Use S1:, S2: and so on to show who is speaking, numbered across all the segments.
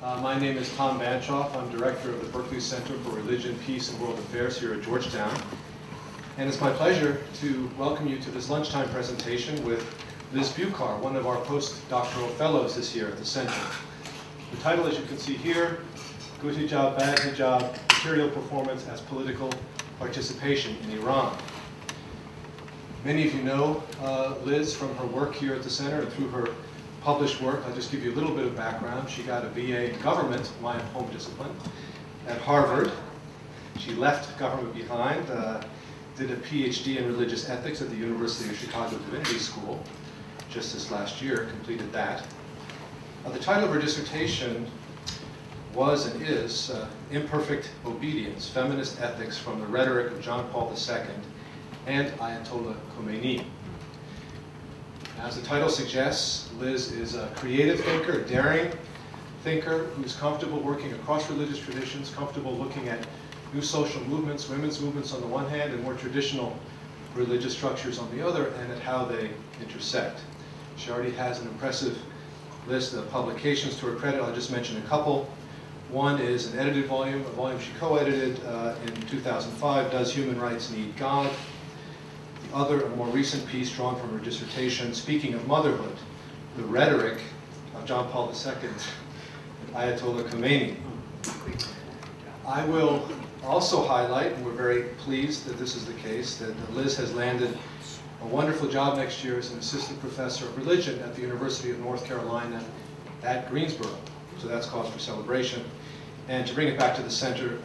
S1: My name is Tom Banchoff. I'm director of the Berkeley Center for Religion, Peace, and World Affairs here at Georgetown. And it's my pleasure to welcome you to this lunchtime presentation with Liz Bucar, one of our postdoctoral fellows this year at the center. The title, as you can see here, Good Hijab, Bad Hijab, Material Performance as Political Participation in Iran. Many of you know Liz from her work here at the center and through her published work. I'll just give you a little bit of background. She got a BA in government, my home discipline, at Harvard. She left government behind, did a PhD in religious ethics at the University of Chicago Divinity School just this last year, completed that. The title of her dissertation was and is Imperfect Obedience, Feminist Ethics from the Rhetoric of John Paul II and Ayatollah Khomeini. As the title suggests, Liz is a creative thinker, a daring thinker who's comfortable working across religious traditions, comfortable looking at new social movements, women's movements on the one hand, and more traditional religious structures on the other, and at how they intersect. She already has an impressive list of publications to her credit. I'll just mention a couple. One is an edited volume, a volume she co-edited in 2005, Does Human Rights Need God? The other, a more recent piece drawn from her dissertation, Speaking of Motherhood, the Rhetoric of John Paul II and Ayatollah Khomeini. I will also highlight, and we're very pleased that this is the case, that Liz has landed a wonderful job next year as an assistant professor of religion at the University of North Carolina-Greensboro. So that's cause for celebration. And to bring it back to the center,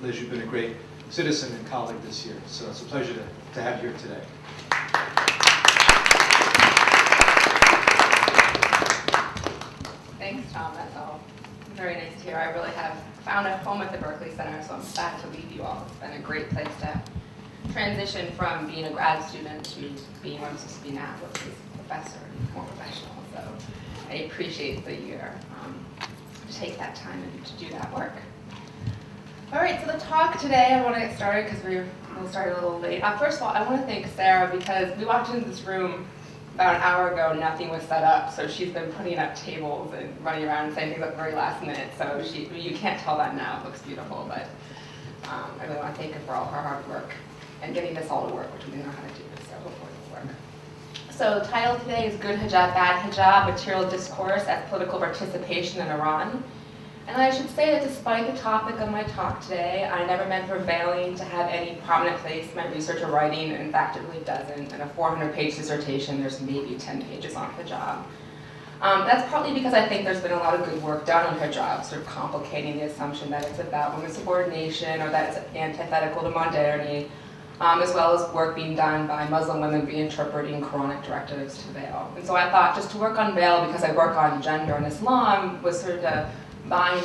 S1: Liz, you've been a great citizen and colleague this year. So it's a pleasure to have you here today.
S2: Thanks, Tom. That's all very nice to hear. I really have found a home at the Berkeley Center, so I'm sad to leave you all. It's been a great place to transition from being a grad student to being where I'm supposed to be now, which is a professor and more professional. So I appreciate the year to take that time and to do that work. All right, so the talk today, I want to get started because we'll start a little late. First of all, I want to thank Sarah because we walked into this room about an hour ago, nothing was set up, so she's been putting up tables and running around and saying things at the very last minute. So you can't tell that now, it looks beautiful, but I really want to thank her for all her hard work and getting this all to work, which we didn't know how to do, so hopefully it'll work. So the title today is Good Hijab, Bad Hijab, Material Discourse as Political Participation in Iran. And I should say that despite the topic of my talk today, I never meant for veiling to have any prominent place in my research or writing. In fact, it really doesn't. In a 400-page dissertation, there's maybe 10 pages on hijab. That's partly because I think there's been a lot of good work done on hijab, sort of complicating the assumption that it's about women's subordination or that it's antithetical to modernity, as well as work being done by Muslim women reinterpreting Quranic directives to veil. And so I thought just to work on veil, because I work on gender and Islam, was sort of to bind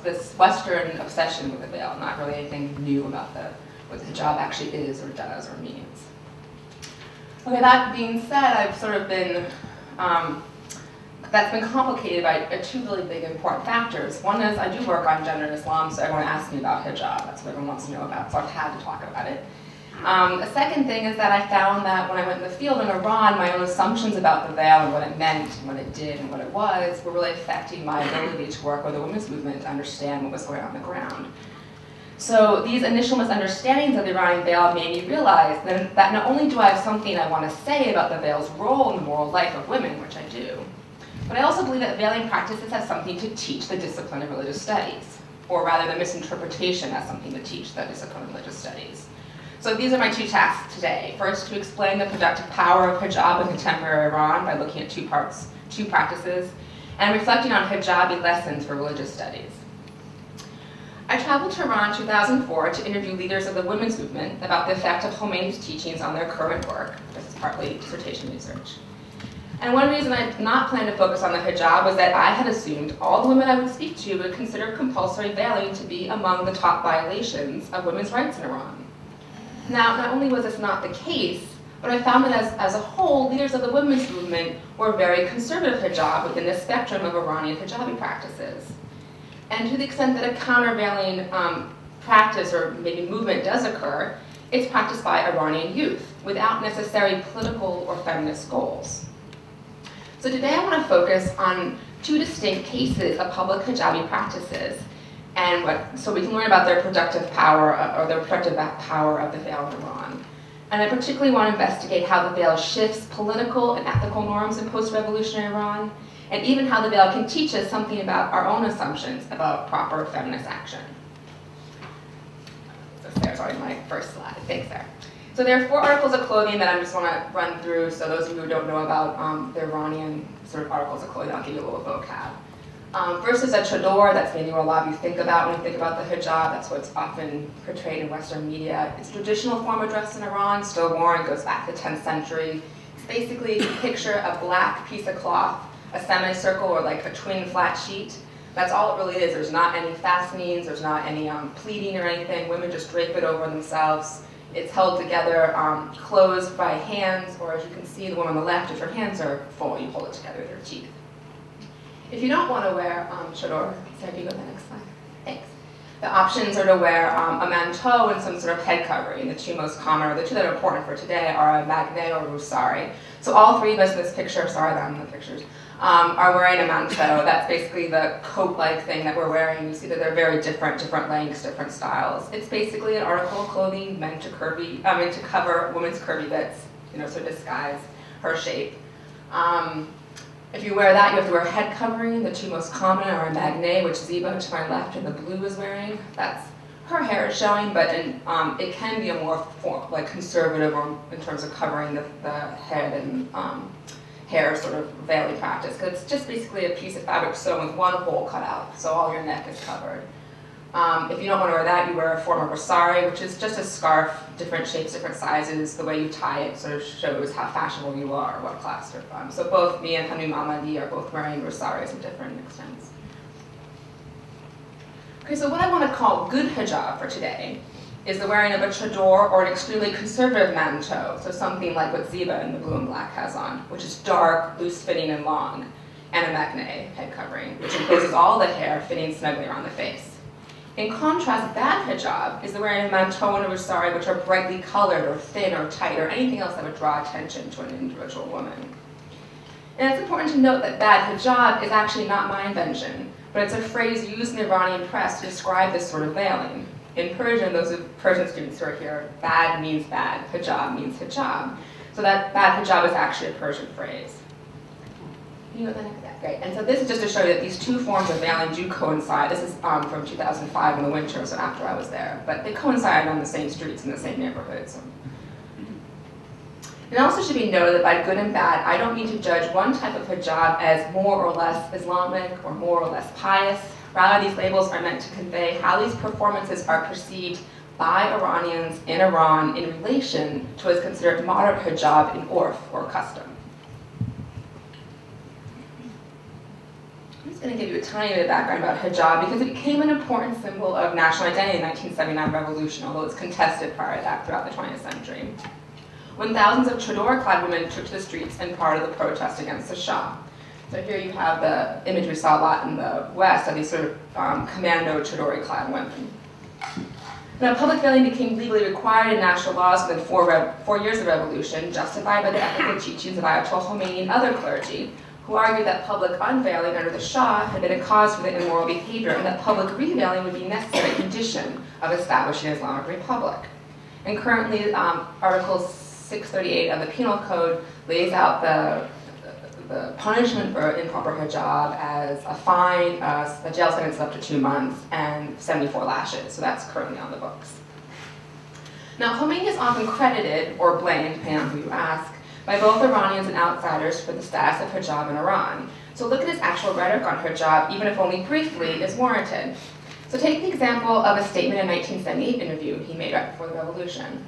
S2: this Western obsession with the veil, not really anything new about what the hijab actually is or does or means. Okay, that being said, I've sort of been, that's been complicated by two really big important factors. One is I do work on gender and Islam, so everyone asks me about hijab. That's what everyone wants to know about, so I've had to talk about it. The second thing is that I found that when I went in the field in Iran, my own assumptions about the veil and what it meant and what it did and what it was were really affecting my ability to work with the women's movement to understand what was going on the ground. So these initial misunderstandings of the Iranian veil made me realize that not only do I have something I want to say about the veil's role in the moral life of women, which I do, but I also believe that veiling practices have something to teach the discipline of religious studies, or rather the misinterpretation has something to teach the discipline of religious studies. So these are my two tasks today. First, to explain the productive power of hijab in contemporary Iran by looking at two practices, and reflecting on hijabi lessons for religious studies. I traveled to Iran in 2004 to interview leaders of the women's movement about the effect of Khomeini's teachings on their current work. This is partly dissertation research. And one reason I did not plan to focus on the hijab was that I had assumed all the women I would speak to would consider compulsory veiling to be among the top violations of women's rights in Iran. Now, not only was this not the case, but I found that as a whole, leaders of the women's movement were very conservative hijab within the spectrum of Iranian hijabi practices. And to the extent that a countervailing practice or maybe movement does occur, it's practiced by Iranian youth without necessary political or feminist goals. So today I want to focus on two distinct cases of public hijabi practices, and so we can learn about their productive power, or their productive power of the veil in Iran. And I particularly want to investigate how the veil shifts political and ethical norms in post-revolutionary Iran, and even how the veil can teach us something about our own assumptions about proper feminist action. So there's already my first slide. Thanks, Sarah. So there are 4 articles of clothing that I just want to run through. So those of you who don't know about the Iranian sort of articles of clothing, I'll give you a little vocab. First is a chador. That's maybe what a lot of you think about when you think about the hijab. That's what's often portrayed in Western media. It's a traditional form of dress in Iran, still worn, goes back to the 10th century. It's basically a picture of a black piece of cloth, a semicircle, or like a twin flat sheet. That's all it really is. There's not any fastenings, there's not any pleating or anything. Women just drape it over themselves. It's held together, closed by hands, or as you can see, the one on the left, if her hands are full, you hold it together with your teeth. If you don't want to wear chador, Sarah, can you go to the next slide? Thanks. The options are to wear a manteau and some sort of head covering. The two most common, or the two that are important for today, are a magne or rusari. So all 3 of us in this picture, sorry that I'm in the pictures, are wearing a manteau. That's basically the coat-like thing that we're wearing. You see that they're very different lengths, different styles. It's basically an article of clothing meant to cover women's curvy bits, so disguise her shape. If you wear that, you have to wear a head covering. The 2 most common are a magne, which Ziba to my left and the blue is wearing. That's her hair is showing, but it can be a more conservative, or in terms of covering the head and hair sort of veiling practice, because it's just basically a piece of fabric sewn with one hole cut out, so all your neck is covered. If you don't want to wear that, you wear a form of rusari, which is just a scarf, different shapes, different sizes. The way you tie it sort of shows how fashionable you are, or what class you're from. So both me and Hanum Ahmadi are both wearing rusaris of different extents. Okay, so what I want to call good hijab for today is the wearing of a chador or an extremely conservative manteau, so something like what Ziba in the blue and black has on, which is dark, loose-fitting, and long, and a magne head covering, which encloses all the hair fitting snugly around the face. In contrast, bad hijab is the wearing of a manteau and a rusari, which are brightly colored or thin or tight or anything else that would draw attention to an individual woman. And it's important to note that bad hijab is actually not my invention, but it's a phrase used in the Iranian press to describe this sort of veiling. In Persian, those of Persian students who are here, bad means bad, hijab means hijab. So that bad hijab is actually a Persian phrase. You know the next, yeah, great. And so this is just to show you that these 2 forms of veiling do coincide. This is from 2005 in the winter, so after I was there. But they coincide on the same streets in the same neighborhoods. It also should be noted that by good and bad, I don't mean to judge one type of hijab as more or less Islamic or more or less pious. Rather, these labels are meant to convey how these performances are perceived by Iranians in Iran in relation to what is considered moderate hijab in urf, or custom. I'm just going to give you a tiny bit of background about hijab because it became an important symbol of national identity in the 1979 revolution, although it's contested prior to that throughout the 20th century. When thousands of chador-clad women took to the streets in part of the protest against the Shah. So here you have the image we saw a lot in the West of these sort of commando chadori-clad women. Now, public veiling became legally required in national laws within 4 years of the revolution, justified by the ethical teachings of Ayatollah Khomeini and other clergy, who argued that public unveiling under the Shah had been a cause for the immoral behavior, and that public reveiling would be a necessary condition of establishing an Islamic Republic. And currently, Article 638 of the Penal Code lays out the punishment for improper hijab as a fine, a jail sentence of up to 2 months, and 74 lashes. So that's currently on the books. Now, Khomeini is often credited, or blamed, depending on who you ask, by both Iranians and outsiders for the status of hijab in Iran. So look at his actual rhetoric on hijab, even if only briefly, is warranted. So take the example of a statement in a 1978 interview he made right before the revolution.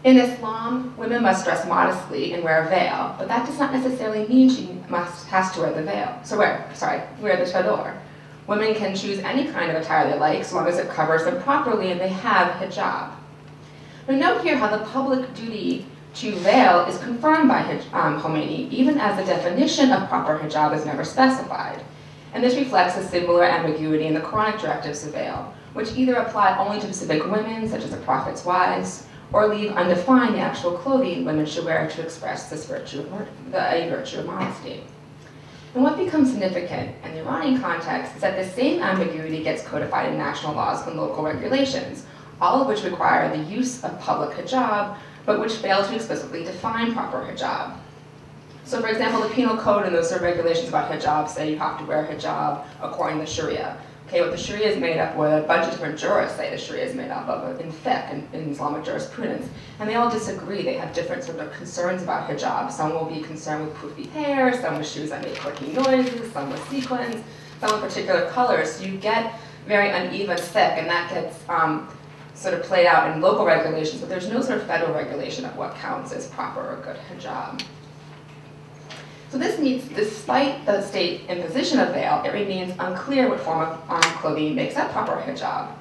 S2: In Islam, women must dress modestly and wear a veil, but that does not necessarily mean she has to wear the veil. wear the chador. Women can choose any kind of attire they like, so long as it covers them properly and they have hijab. Now note here how the public duty to veil is confirmed by Khomeini, even as the definition of proper hijab is never specified. And this reflects a similar ambiguity in the Quranic directives of veil, which either apply only to specific women, such as the Prophet's wives, or leave undefined the actual clothing women should wear to express this virtue, a virtue of modesty. And what becomes significant in the Iranian context is that the same ambiguity gets codified in national laws and local regulations, all of which require the use of public hijab, but which fail to explicitly define proper hijab. So for example, the penal code and those sort of regulations about hijab say you have to wear hijab according to Sharia. Okay, what the Sharia is made up, what a bunch of different jurists say the Sharia is made up of in fiqh, in Islamic jurisprudence, and they all disagree. They have different sort of concerns about hijab. Some will be concerned with poofy hair, some with shoes that make clicking noises, some with sequins, some with particular colors. So you get very uneven fiqh, and that gets sort of played out in local regulations, but there's no sort of federal regulation of what counts as proper or good hijab. So this means, despite the state imposition of veil, it remains unclear what form of clothing makes up proper hijab.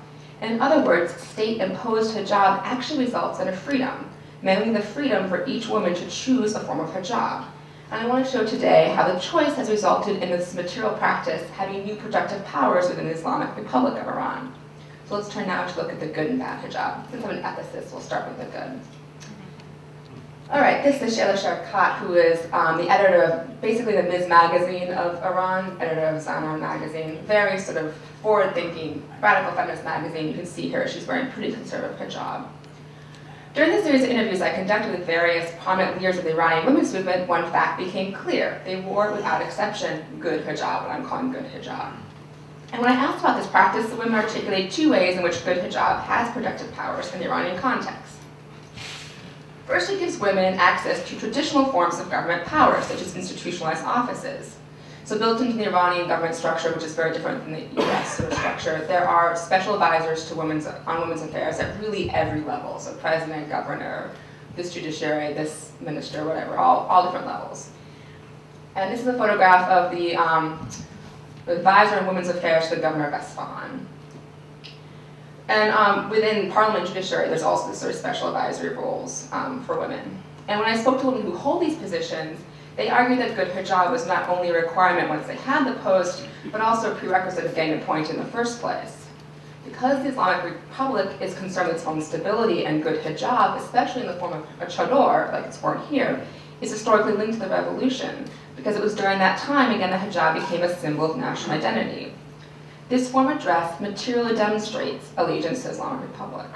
S2: And in other words, state-imposed hijab actually results in a freedom, mainly the freedom for each woman to choose a form of hijab. And I want to show today how the choice has resulted in this material practice having new productive powers within the Islamic Republic of Iran. So let's turn now to look at the good and bad hijab. Since I'm an ethicist, we'll start with the good. All right, this is Shayla Sharkat, who is the editor of basically the Ms. magazine of Iran, editor of Zana magazine, very sort of forward-thinking, radical feminist magazine. You can see here she's wearing pretty conservative hijab. During the series of interviews I conducted with various prominent leaders of the Iranian women's movement, one fact became clear. They wore, without exception, good hijab, what I'm calling good hijab. And when I asked about this practice, the women articulate two ways in which good hijab has productive powers in the Iranian context. First, it gives women access to traditional forms of government power, such as institutionalized offices. So built into the Iranian government structure, which is very different than the US sort of structure, there are special advisors to women's affairs at really every level. So president, governor, this judiciary, this minister, whatever, all different levels. And this is a photograph of the advisor in women's affairs to the governor of Isfahan. And within parliament judiciary, there's also this sort of special advisory roles for women. And when I spoke to women who hold these positions, they argued that good hijab was not only a requirement once they had the post, but also a prerequisite of getting appointed in the first place. Because the Islamic Republic is concerned with its own stability, and good hijab, especially in the form of a chador, like it's worn here, is historically linked to the revolution, because it was during that time, again, the hijab became a symbol of national identity. This form of dress materially demonstrates allegiance to the Islamic Republic.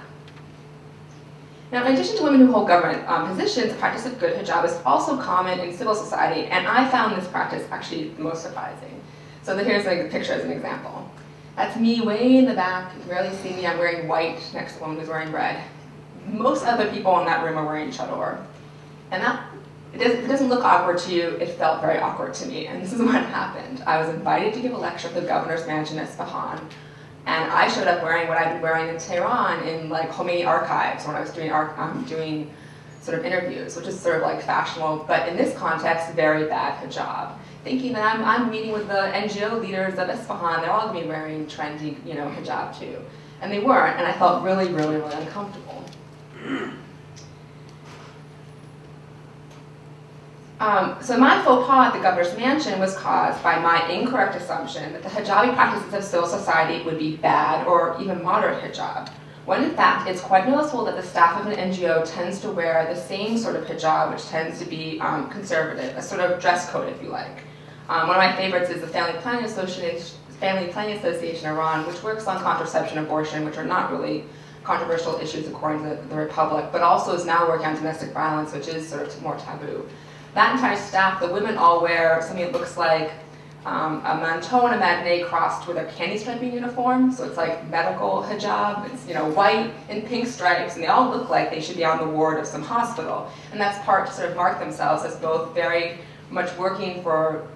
S2: Now, in addition to women who hold government positions, the practice of good hijab is also common in civil society, and I found this practice actually the most surprising. So here's a picture as an example. That's me way in the back. You can barely see me. I'm wearing white next to a woman who's wearing red. Most other people in that room are wearing chador. And it doesn't look awkward to you. It felt very awkward to me, and this is what happened. I was invited to give a lecture at the governor's mansion in Isfahan, and I showed up wearing what I'd been wearing in Tehran in like Khomeini archives when I was doing sort of interviews, which is sort of like fashionable, but in this context, very bad hijab. Thinking that I'm meeting with the NGO leaders of Isfahan, they're all gonna be wearing trendy, hijab too. And they weren't, and I felt really, really, really uncomfortable. So my faux pas at the governor's mansion was caused by my incorrect assumption that the hijabi practices of civil society would be bad or even moderate hijab, when in fact it's quite noticeable that the staff of an NGO tends to wear the same sort of hijab, which tends to be conservative, a sort of dress code if you like. One of my favorites is the Family Planning Association Iran, which works on contraception, abortion, which are not really controversial issues according to the Republic, but also is now working on domestic violence, which is sort of more taboo. That entire staff, the women all wear something that looks like a manteau and a matinee crossed with a candy striping uniform. So it's like medical hijab. It's white and pink stripes, and they all look like they should be on the ward of some hospital. And that's part to sort of mark themselves as both very much working for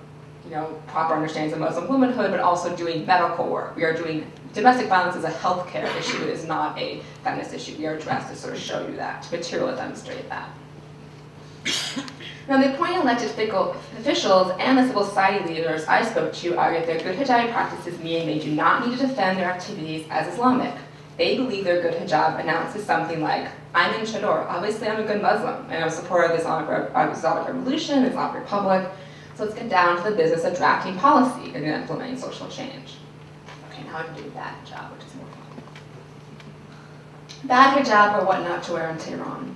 S2: proper understandings of Muslim womanhood, but also doing medical work. We are doing domestic violence is a healthcare issue. It is not a feminist issue. We are dressed to sort of show you that, to materially demonstrate that. Now, the appointed elected officials and the civil society leaders I spoke to argue that their good hijabi practices mean they do not need to defend their activities as Islamic. They believe their good hijab announces something like, I'm in chador, obviously I'm a good Muslim, and I'm a supporter of the Islamic Revolution, the Islamic Republic, so let's get down to the business of drafting policy and implementing social change. Okay, now I can do bad hijab, which is more fun. Bad hijab, or what not to wear in Tehran.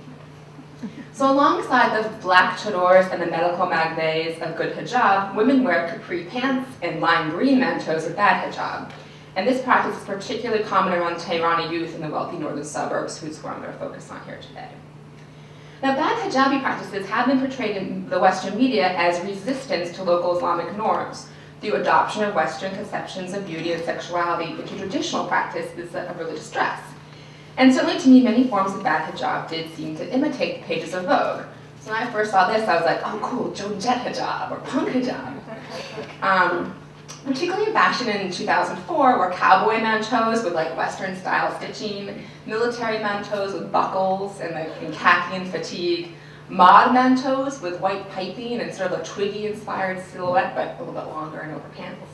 S2: So alongside the black chadors and the medical magnates of good hijab, women wear capri pants and lime green mantos of bad hijab. And this practice is particularly common around Tehrani youth in the wealthy northern suburbs, whose who I'm going to focus on here today. Now, bad hijabi practices have been portrayed in the Western media as resistance to local Islamic norms through adoption of Western conceptions of beauty and sexuality into traditional practices of religious dress. And certainly to me, many forms of bad hijab did seem to imitate the pages of Vogue. So when I first saw this, I was like, oh cool, Joan Jett hijab or punk hijab. Particularly in fashion in 2004, were cowboy manteaus with like Western style stitching, military manteaus with buckles and like in khaki and fatigue, mod manteaus with white piping and sort of a Twiggy inspired silhouette, but a little bit longer and over panels.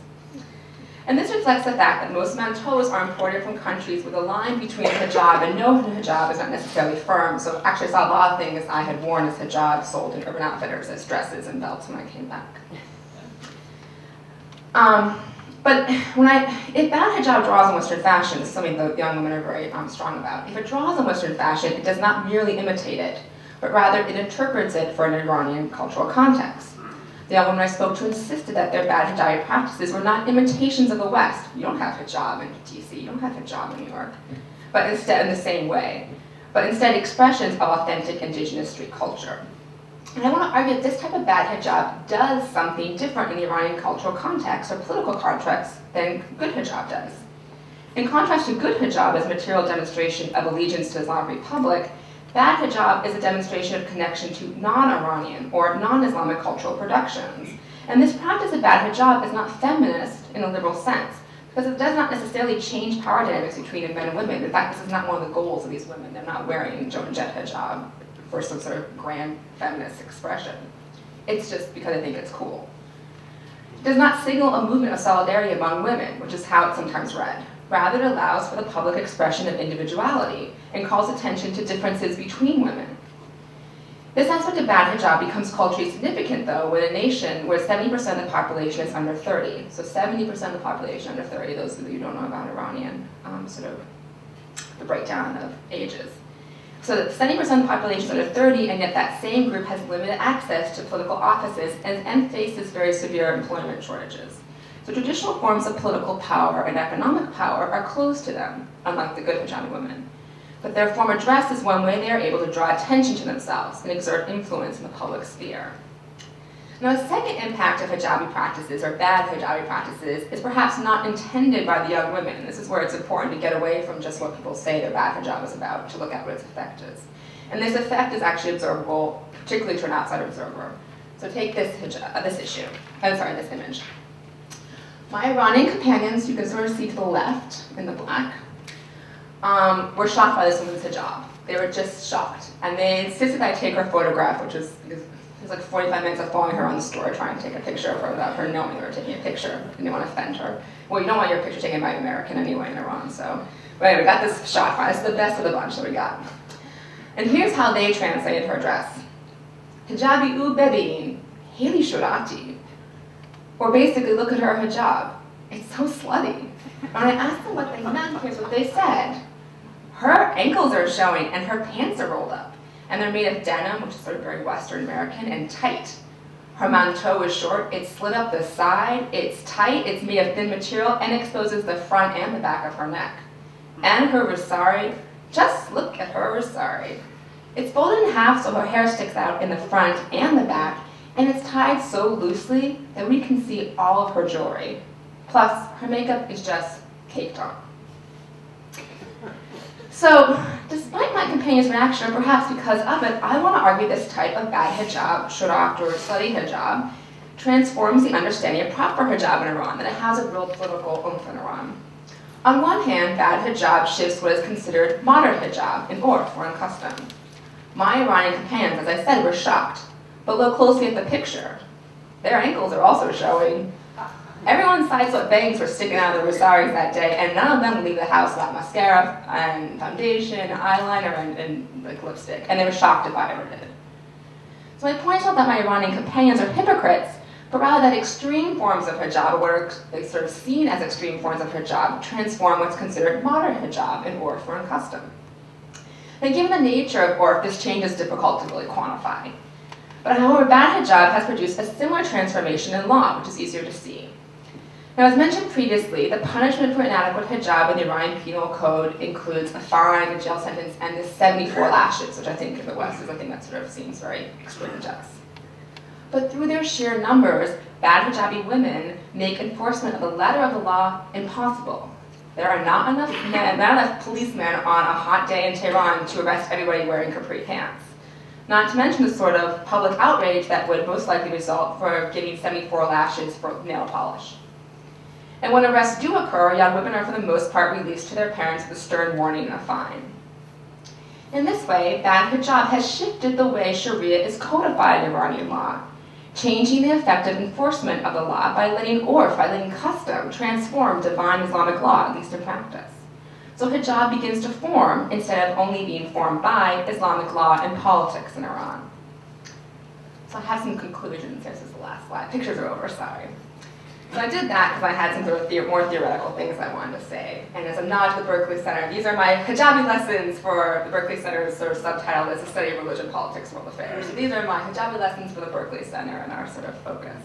S2: And this reflects the fact that most manteaus are imported from countries where the line between hijab and no hijab is not necessarily firm. So actually I saw a lot of things I had worn as hijab sold in Urban Outfitters as dresses and belts when I came back. But if bad hijab draws on Western fashion, this is something the young women are very strong about. If it draws on Western fashion, it does not merely imitate it, but rather it interprets it for an Iranian cultural context. The young women I spoke to insisted that their bad hijabi practices were not imitations of the West. You don't have hijab in DC, you don't have hijab in New York, but instead in the same way, but instead expressions of authentic indigenous street culture. And I want to argue that this type of bad hijab does something different in the Iranian cultural context or political context than good hijab does. In contrast to good hijab as a material demonstration of allegiance to the Islamic Republic, bad hijab is a demonstration of connection to non-Iranian or non-Islamic cultural productions. And this practice of bad hijab is not feminist in a liberal sense, because it does not necessarily change power dynamics between men and women. In fact, this is not one of the goals of these women. They're not wearing Joan Jett hijab for some sort of grand feminist expression. It's just because I think it's cool. It does not signal a movement of solidarity among women, which is how it's sometimes read. Rather, it allows for the public expression of individuality and calls attention to differences between women. This aspect of bad hijab becomes culturally significant, though, when a nation where 70% of the population is under 30. So 70% of the population under 30, those of you who don't know about Iranian, sort of the breakdown of ages. So that 70% of the population is under 30, and yet that same group has limited access to political offices and faces very severe employment shortages. So traditional forms of political power and economic power are closed to them, unlike the good hijabi women. But their form of dress is one way they are able to draw attention to themselves and exert influence in the public sphere. Now, a second impact of hijabi practices, or bad hijabi practices, is perhaps not intended by the young women. This is where it's important to get away from just what people say their bad hijab is about, to look at what its effect is. And this effect is actually observable, particularly to an outside observer. So take this hijab, this image. My Iranian companions, you can sort of see to the left in the black, were shocked by this woman's hijab. They were just shocked. And they insisted I take her photograph, which is, it was like 45 minutes of following her around the store trying to take a picture of her without her knowing they were taking a picture. And they didn't want to offend her. Well, you don't want your picture taken by an American anyway in Iran, so. But anyway, we got this shot by us, the best of the bunch that we got. And here's how they translated her dress. Hijabi u bebin, heli shurati. Or basically, look at her hijab. It's so slutty. And when I asked them what they meant, here's what they said. Her ankles are showing and her pants are rolled up. And they're made of denim, which is sort of very Western American, and tight. Her manteau is short, it's slit up the side, it's tight, it's made of thin material, and exposes the front and the back of her neck. And her rosari, just look at her rosari. It's folded in half so her hair sticks out in the front and the back, and it's tied so loosely that we can see all of her jewelry. Plus, her makeup is just caked on. So, despite my companion's reaction, or perhaps because of it, I want to argue this type of bad hijab, shurat or slutty hijab, transforms the understanding of proper hijab in Iran, that it has a real political oomph in Iran. On one hand, bad hijab shifts what is considered modern hijab, in urf, or in custom. My Iranian companions, as I said, were shocked, but look closely at the picture. Their ankles are also showing. Everyone's side-slit bangs were sticking out of their rosaris that day, and none of them would leave the house without mascara and foundation, eyeliner, and like lipstick, and they were shocked if I ever did. So I point out that my Iranian companions are hypocrites, but rather that extreme forms of hijab, or what are sort of seen as extreme forms of hijab, transform what's considered modern hijab in urf or in custom. And given the nature of Orf, this change is difficult to really quantify. But however, bad hijab has produced a similar transformation in law, which is easier to see. Now, as mentioned previously, the punishment for inadequate hijab in the Iranian Penal Code includes a fine, a jail sentence, and the 74 lashes, which I think in the West is a thing that sort of seems very extreme to us. But through their sheer numbers, bad hijabi women make enforcement of the letter of the law impossible. There are not enough policemen on a hot day in Tehran to arrest everybody wearing capri pants. Not to mention the sort of public outrage that would most likely result for getting 74 lashes for nail polish. And when arrests do occur, young women are for the most part released to their parents with a stern warning and a fine. In this way, bad hijab has shifted the way Sharia is codified in Iranian law, changing the effective enforcement of the law by letting custom transform divine Islamic law, at least in practice. So hijab begins to form instead of only being formed by Islamic law and politics in Iran. So I have some conclusions. This is the last slide. Pictures are over, sorry. So I did that because I had some sort of more theoretical things I wanted to say. And as a nod to the Berkeley Center, these are my hijabi lessons for the Berkeley Center's sort of subtitle as a study of religion, politics, world affairs. So these are my hijabi lessons for the Berkeley Center and our sort of focus.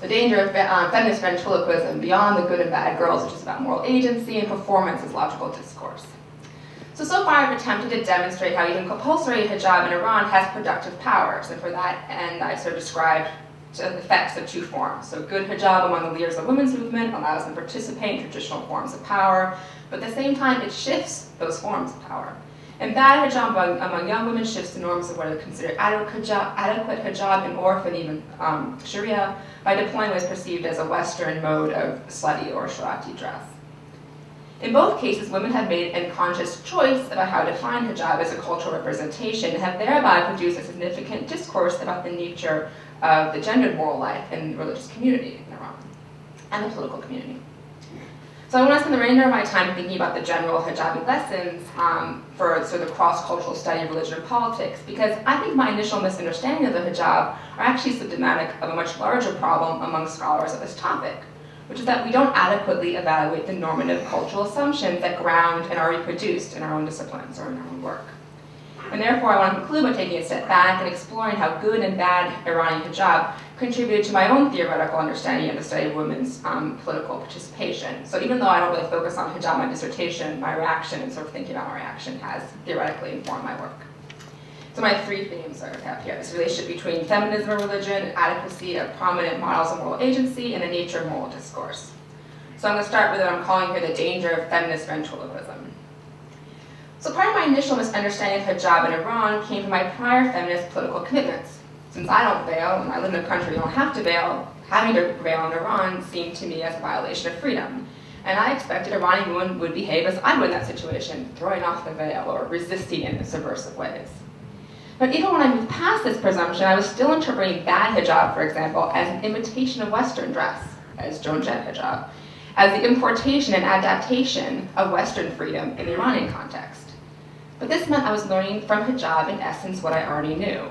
S2: The danger of feminist ventriloquism beyond the good and bad girls, which is about moral agency, and performance as logical discourse. So far I've attempted to demonstrate how even compulsory hijab in Iran has productive powers. And for that end, I sort of described the effects of two forms. So good hijab among the leaders of the women's movement allows them to participate in traditional forms of power, but at the same time it shifts those forms of power. And bad hijab among young women shifts the norms of what are considered adequate hijab in Orf and even Sharia by deploying what is perceived as a Western mode of slutty or sharati dress. In both cases, women have made a conscious choice about how to define hijab as a cultural representation and have thereby produced a significant discourse about the nature of the gendered moral life in the religious community in Iran and the political community. So I want to spend the remainder of my time thinking about the general hijabi lessons for sort of the cross-cultural study of religion and politics, because I think my initial misunderstanding of the hijab are actually symptomatic of a much larger problem among scholars of this topic, which is that we don't adequately evaluate the normative cultural assumptions that ground and are reproduced in our own disciplines or in our own work. And therefore, I want to conclude by taking a step back and exploring how good and bad Iranian hijab contributed to my own theoretical understanding of the study of women's political participation. So even though I don't really focus on hijab in my dissertation, my reaction and sort of thinking about my reaction has theoretically informed my work. So my three themes are kept here: this relationship between feminism and religion, adequacy of prominent models of moral agency, and the nature of moral discourse. So I'm going to start with what I'm calling here the danger of feminist ventriloquism. So part of my initial misunderstanding of hijab in Iran came from my prior feminist political commitments. Since I don't veil, and I live in a country you don't have to veil, having to veil in Iran seemed to me as a violation of freedom. And I expected Iranian women would behave as I would in that situation, throwing off the veil or resisting in subversive ways. But even when I moved past this presumption, I was still interpreting bad hijab, for example, as an imitation of Western dress, as Jonjet hijab, as the importation and adaptation of Western freedom in the Iranian context. But this meant I was learning from hijab, in essence, what I already knew.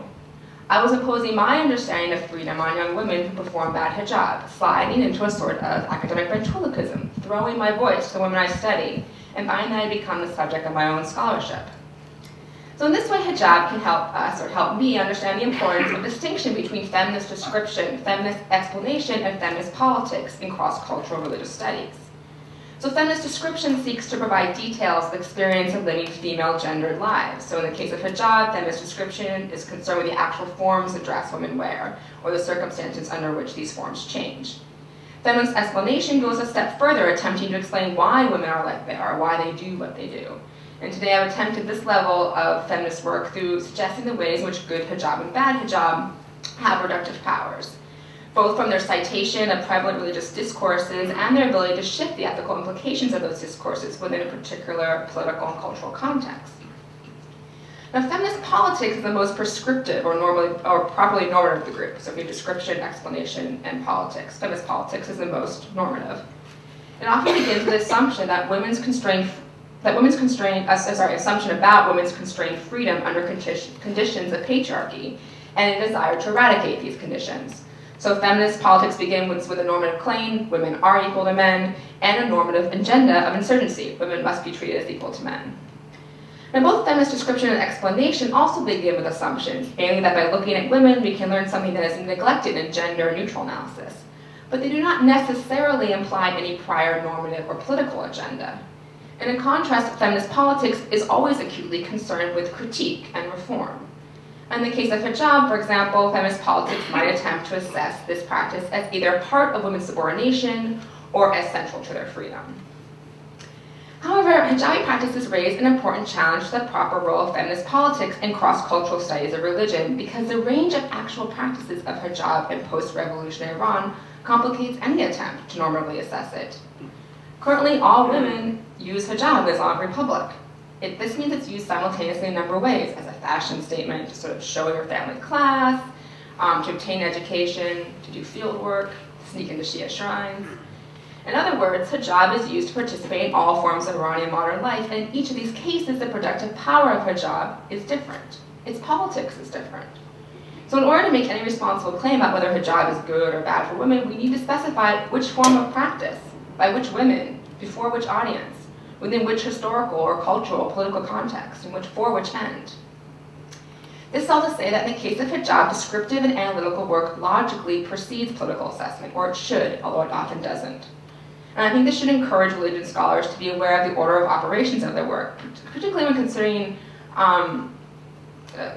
S2: I was imposing my understanding of freedom on young women who perform bad hijab, sliding into a sort of academic ventriloquism, throwing my voice to the women I study, and finding that I become the subject of my own scholarship. So in this way, hijab can help us, or help me, understand the importance of distinction between feminist description, feminist explanation, and feminist politics in cross-cultural religious studies. So feminist description seeks to provide details of the experience of living female gendered lives. So in the case of hijab, feminist description is concerned with the actual forms of dress women wear, or the circumstances under which these forms change. Feminist explanation goes a step further, attempting to explain why women are like they are, why they do what they do. And today I've attempted this level of feminist work through suggesting the ways in which good hijab and bad hijab have productive powers, both from their citation of prevalent religious discourses and their ability to shift the ethical implications of those discourses within a particular political and cultural context. Now, feminist politics is the most prescriptive or properly normative of the group. So we have description, explanation, and politics. Feminist politics is the most normative. It often begins with the assumption that assumption about women's constrained freedom under conditions of patriarchy and a desire to eradicate these conditions. So feminist politics begin with a normative claim: women are equal to men, and a normative agenda of insurgency: women must be treated as equal to men. Now, both feminist description and explanation also begin with assumptions, namely that by looking at women, we can learn something that is neglected in gender-neutral analysis. But they do not necessarily imply any prior normative or political agenda. And in contrast, feminist politics is always acutely concerned with critique and reform. In the case of hijab, for example, feminist politics might attempt to assess this practice as either part of women's subordination or as central to their freedom. However, hijabi practices raise an important challenge to the proper role of feminist politics in cross-cultural studies of religion, because the range of actual practices of hijab in post-revolutionary Iran complicates any attempt to normatively assess it. Currently, all women use hijab in the Islamic Republic. This means it's used simultaneously in a number of ways, as a fashion statement to sort of show your family class, to obtain education, to do field work, sneak into Shia shrines. In other words, hijab is used to participate in all forms of Iranian modern life, and in each of these cases, the productive power of hijab is different. Its politics is different. So in order to make any responsible claim about whether hijab is good or bad for women, we need to specify which form of practice, by which women, before which audience, within which historical or cultural or political context, and for which end. This is all to say that in the case of hijab, descriptive and analytical work logically precedes political assessment, or it should, although it often doesn't. And I think this should encourage religion scholars to be aware of the order of operations of their work, particularly when considering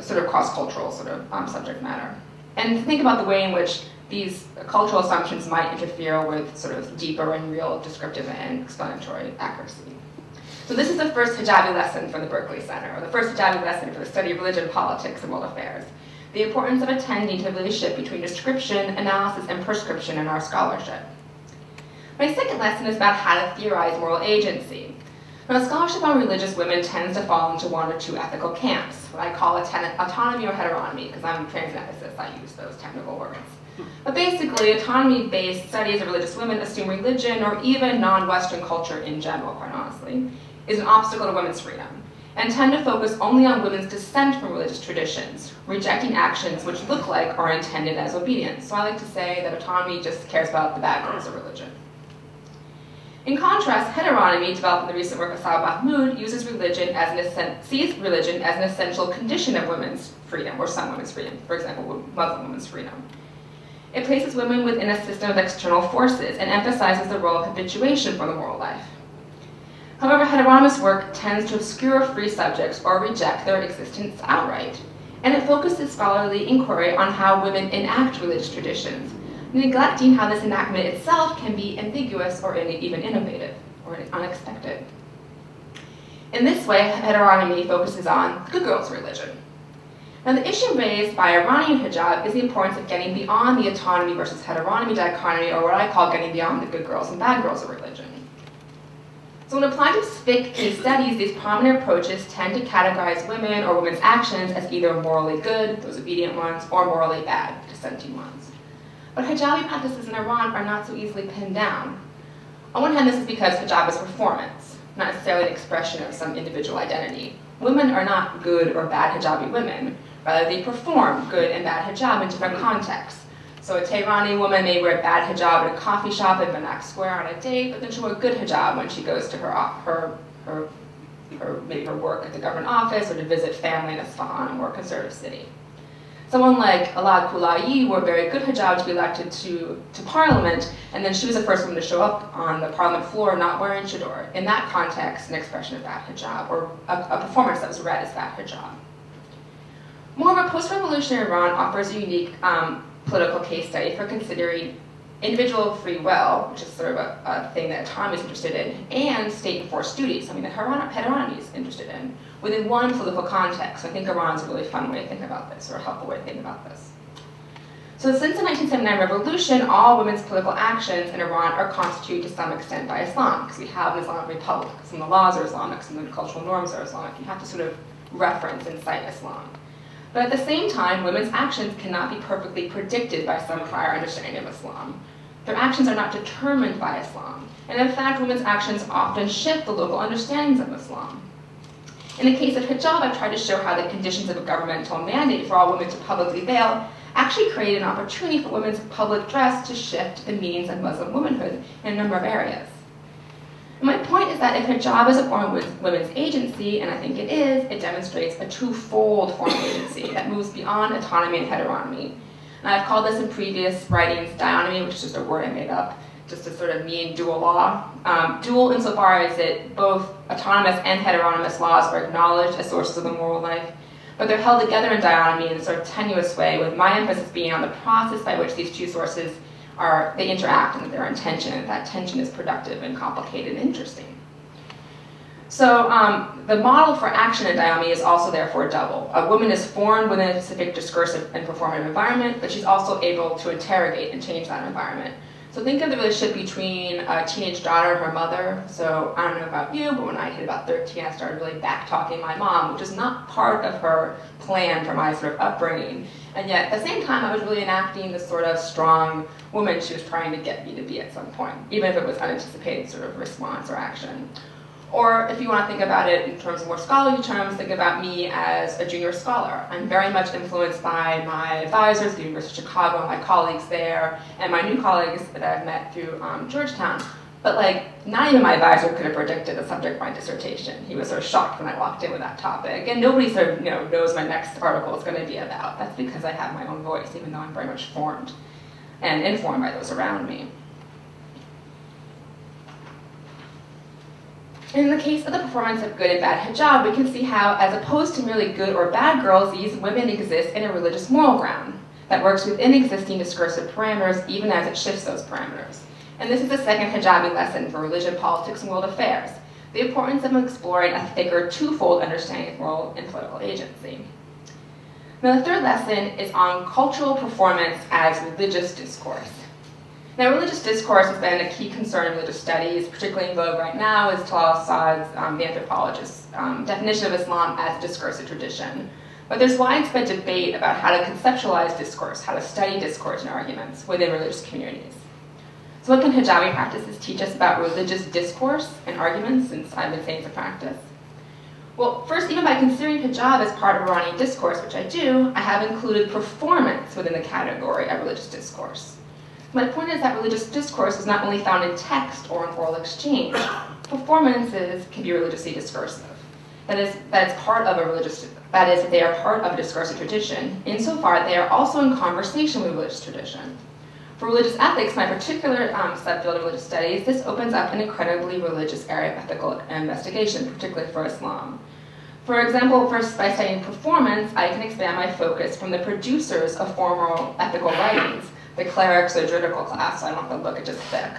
S2: sort of cross-cultural subject matter. And to think about the way in which these cultural assumptions might interfere with sort of deeper and real descriptive and explanatory accuracy. So this is the first hijabi lesson from the Berkeley Center, or the first hijabi lesson for the study of religion, politics, and world affairs. The importance of attending to the relationship between description, analysis, and prescription in our scholarship. My second lesson is about how to theorize moral agency. Now, scholarship on religious women tends to fall into one or two ethical camps, what I call autonomy or heteronomy, because I'm a trans-ethicist, I use those technical words. But basically, autonomy-based studies of religious women assume religion, or even non-Western culture in general, quite honestly, is an obstacle to women's freedom, and tend to focus only on women's dissent from religious traditions, rejecting actions which look like are intended as obedience. So I like to say that autonomy just cares about the bad girls of religion. In contrast, heteronomy, developed in the recent work of Saad Mahmoud, sees religion as an essential condition of women's freedom, or some women's freedom, for example, Muslim women's freedom. It places women within a system of external forces and emphasizes the role of habituation for the moral life. However, heteronomous work tends to obscure free subjects or reject their existence outright, and it focuses scholarly inquiry on how women enact religious traditions, neglecting how this enactment itself can be ambiguous or even innovative or unexpected. In this way, heteronomy focuses on the good girl's religion. Now, the issue raised by Iranian hijab is the importance of getting beyond the autonomy versus heteronomy dichotomy, or what I call getting beyond the good girls and bad girls of religion. So when applied to specific case studies, these prominent approaches tend to categorize women or women's actions as either morally good, those obedient ones, or morally bad, dissenting ones. But hijabi practices in Iran are not so easily pinned down. On one hand, this is because hijab is performance, not necessarily an expression of some individual identity. Women are not good or bad hijabi women. Rather, they perform good and bad hijab in different contexts. So a Tehrani woman may wear bad hijab at a coffee shop in Banak Square on a date, but then she'll wear good hijab when she goes to maybe her work at the government office or to visit family in Isfahan, a more conservative city. Someone like Alad Kulai wore very good hijab to be elected to parliament, and then she was the first woman to show up on the parliament floor not wearing chador. In that context, an expression of bad hijab, or a performance that was read as bad hijab. Moreover, post-revolutionary Iran offers a unique political case study for considering individual free will, which is sort of a thing that autonomy is interested in, and state-enforced duty, something that heteronomy is interested in, within one political context. I think Iran's a really fun way to think about this, or a helpful way to think about this. So since the 1979 revolution, all women's political actions in Iran are constituted to some extent by Islam, because we have an Islamic republic. Some of the laws are Islamic, some of the cultural norms are Islamic. You have to sort of reference and cite Islam. But at the same time, women's actions cannot be perfectly predicted by some prior understanding of Islam. Their actions are not determined by Islam. And in fact, women's actions often shift the local understandings of Islam. In the case of hijab, I've tried to show how the conditions of a governmental mandate for all women to publicly veil actually create an opportunity for women's public dress to shift the meanings of Muslim womanhood in a number of areas. My point is that if hijab is a form of women's agency, and I think it is, it demonstrates a twofold form of agency that moves beyond autonomy and heteronomy. And I've called this in previous writings dionomy, which is just a word I made up, just to sort of mean dual law. Dual insofar as it both autonomous and heteronomous laws are acknowledged as sources of the moral life, but they're held together in dionomy in a sort of tenuous way, with my emphasis being on the process by which these two sources they interact and that they're in tension, and that tension is productive and complicated and interesting. So the model for action in dionomy is also therefore double. A woman is formed within a specific discursive and performative environment, but she's also able to interrogate and change that environment. So think of the relationship between a teenage daughter and her mother. So I don't know about you, but when I hit about 13, I started really back-talking my mom, which is not part of her plan for my sort of upbringing. And yet, at the same time, I was really enacting this sort of strong woman she was trying to get me to be at some point, even if it was unanticipated sort of response or action. Or if you want to think about it in terms of more scholarly terms, think about me as a junior scholar. I'm very much influenced by my advisors at the University of Chicago, my colleagues there, and my new colleagues that I've met through Georgetown. But like, not even my advisor could have predicted the subject of my dissertation. He was sort of shocked when I walked in with that topic. And nobody sort of knows my next article is going to be about. That's because I have my own voice, even though I'm very much formed and informed by those around me. In the case of the performance of good and bad hijab, we can see how, as opposed to merely good or bad girls, these women exist in a religious moral ground that works within existing discursive parameters, even as it shifts those parameters. And this is the second hijabi lesson for religion, politics, and world affairs, the importance of exploring a thicker twofold understanding of moral and political agency. Now, the third lesson is on cultural performance as religious discourse. Now, religious discourse has been a key concern in religious studies, particularly in vogue right now is Talal Saad's, the anthropologist's, definition of Islam as discursive tradition. But there's widespread debate about how to conceptualize discourse, how to study discourse and arguments within religious communities. So what can hijabi practices teach us about religious discourse and arguments, since I've been saying it's a practice? Well, first, even by considering hijab as part of Iranian discourse, which I do, I have included performance within the category of religious discourse. My point is that religious discourse is not only found in text or in oral exchange. Performances can be religiously discursive. That is, they are part of a discursive tradition, insofar they are also in conversation with religious tradition. For religious ethics, my particular subfield of religious studies, this opens up an incredibly religious area of ethical investigation, particularly for Islam. For example, first by studying performance, I can expand my focus from the producers of formal ethical writings, the clerics or juridical class, so I don't have to look at just thick,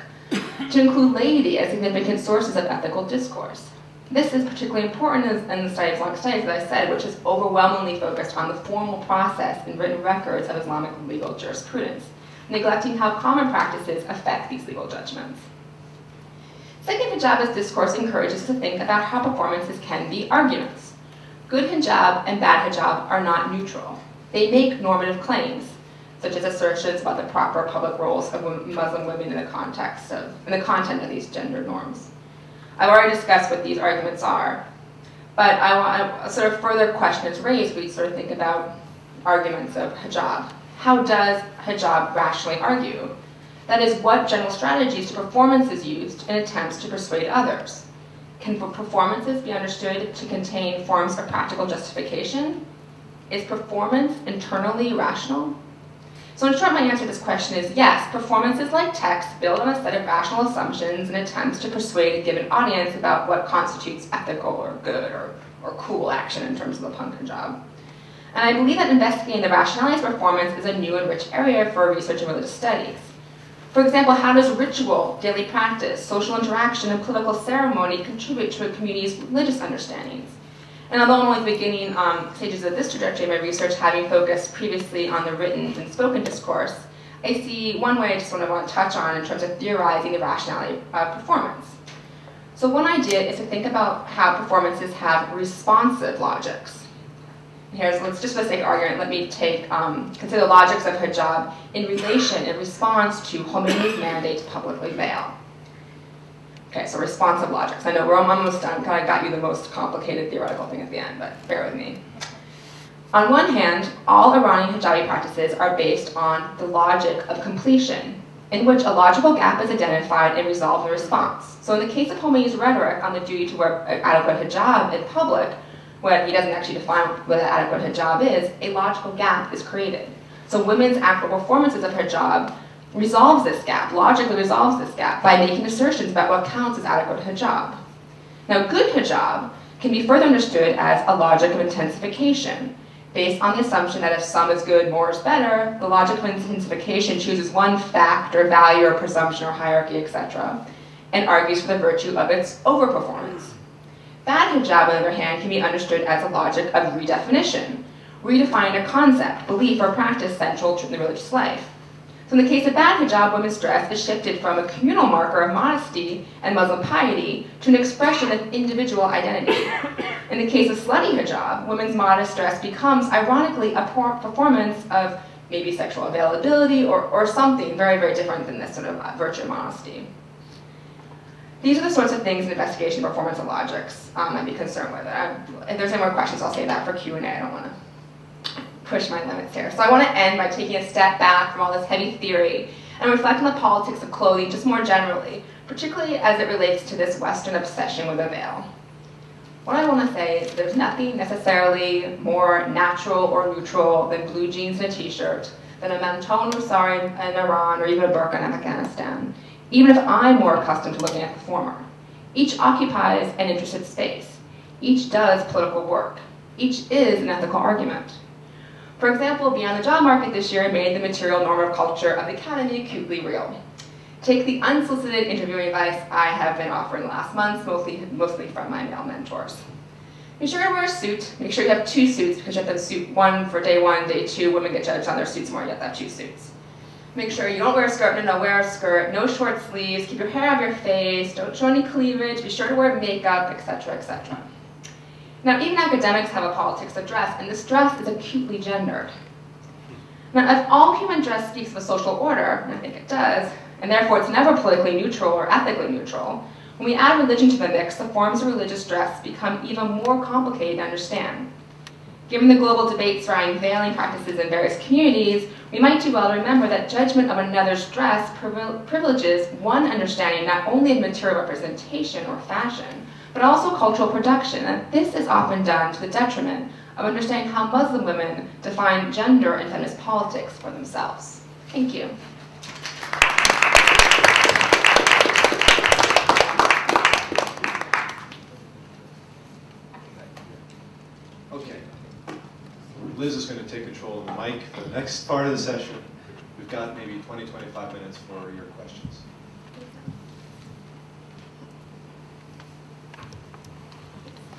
S2: to include laity as significant sources of ethical discourse. This is particularly important in the study of Islamic studies, as I said, which is overwhelmingly focused on the formal process and written records of Islamic legal jurisprudence, neglecting how common practices affect these legal judgments. Second, hijab as discourse encourages us to think about how performances can be arguments. Good hijab and bad hijab are not neutral. They make normative claims, such as assertions about the proper public roles of Muslim women in the content of these gender norms. I've already discussed what these arguments are, but I want a sort of further question is raised. We sort of think about arguments of hijab. How does hijab rationally argue? That is, what general strategies do performances used in attempts to persuade others? Can performances be understood to contain forms of practical justification? Is performance internally rational? So in short, my answer to this question is yes, performances like text build on a set of rational assumptions and attempts to persuade a given audience about what constitutes ethical or good or cool action in terms of the punk hijab. And I believe that investigating the rationality of performance is a new and rich area for research in religious studies. For example, how does ritual, daily practice, social interaction, and political ceremony contribute to a community's religious understandings? And although I'm only at the beginning stages of this trajectory of my research, having focused previously on the written and spoken discourse, I see one way I just want to touch on in terms of theorizing the rationality of performance. So one idea is to think about how performances have responsive logics. Let's just for the sake of argument, let me consider the logics of hijab in relation, in response to Khomeini's mandate to publicly veil. Okay, so responsive logics. I know we're almost done, kind of got you the most complicated theoretical thing at the end, but bear with me. On one hand, all Iranian hijabi practices are based on the logic of completion, in which a logical gap is identified and resolved in response. So in the case of Khomeini's rhetoric on the duty to wear adequate hijab in public, when he doesn't actually define what an adequate hijab is, a logical gap is created. So women's actual performances of hijab resolves this gap, logically resolves this gap, by making assertions about what counts as adequate hijab. Now, good hijab can be further understood as a logic of intensification, based on the assumption that if some is good, more is better, the logic of intensification chooses one fact or value or presumption or hierarchy, etc., and argues for the virtue of its overperformance. Bad hijab, on the other hand, can be understood as a logic of redefinition, redefining a concept, belief, or practice central to the religious life. So in the case of bad hijab, women's dress is shifted from a communal marker of modesty and Muslim piety to an expression of individual identity. In the case of slutty hijab, women's modest dress becomes, ironically, a performance of maybe sexual availability or something very, very different than this sort of virtue of modesty. These are the sorts of things in investigation, performance, and logics I'd be concerned with. If there's any more questions, I'll save that for Q&A. I don't want to push my limits here. So I want to end by taking a step back from all this heavy theory and reflect on the politics of clothing just more generally, particularly as it relates to this Western obsession with a veil. What I want to say is there's nothing necessarily more natural or neutral than blue jeans and a t-shirt, than a menton or sari in Iran, or even a burqa in Afghanistan, even if I'm more accustomed to looking at the former. Each occupies an interested space. Each does political work. Each is an ethical argument. For example, Beyond the Job Market this year made the material norm of culture of the academy acutely real. Take the unsolicited interviewing advice I have been offering the last months, mostly from my male mentors. Make sure to wear a suit. Make sure you have 2 suits, because you have to have suit 1 for day 1, day 2. Women get judged on their suits more, you have to have 2 suits. Make sure you don't wear a skirt, no, wear a skirt, no short sleeves, keep your hair out of your face, don't show any cleavage, be sure to wear makeup, etc., etc. Now, even academics have a politics of dress, and this dress is acutely gendered. Now, if all human dress speaks of a social order, and I think it does, and therefore it's never politically neutral or ethically neutral, when we add religion to the mix, the forms of religious dress become even more complicated to understand. Given the global debate surrounding veiling practices in various communities, we might do well to remember that judgment of another's dress privileges one understanding not only of material representation or fashion, but also cultural production, and this is often done to the detriment of understanding how Muslim women define gender and feminist politics for themselves. Thank you.
S1: Okay. Liz is going to take control of the mic for the next part of the session. We've got maybe 20, 25 minutes for your questions.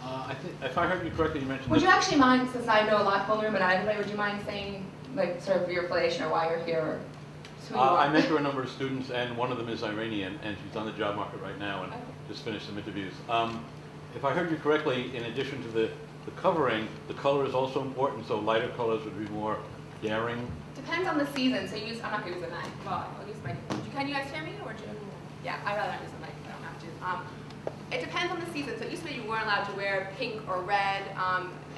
S3: I think, if I heard you correctly, you mentioned.
S2: Would you actually mind, since I know a lot of people in the room and I anyway, would you mind saying, like, sort of your affiliation or why you're here? Or who you are?
S3: I mentor a number of students, and one of them is Iranian, and she's on the job market right now, and just finished some interviews. If I heard you correctly, in addition to the covering, the color is also important, so lighter colors would be more daring.
S2: Depends on the season. So I'm not going to use the mic. Well, I'll use the mic. Can you guys hear me, or do you? Yeah, I'd rather not use the mic. I don't have to. It depends on the season. So it used to be you weren't allowed to wear pink or red,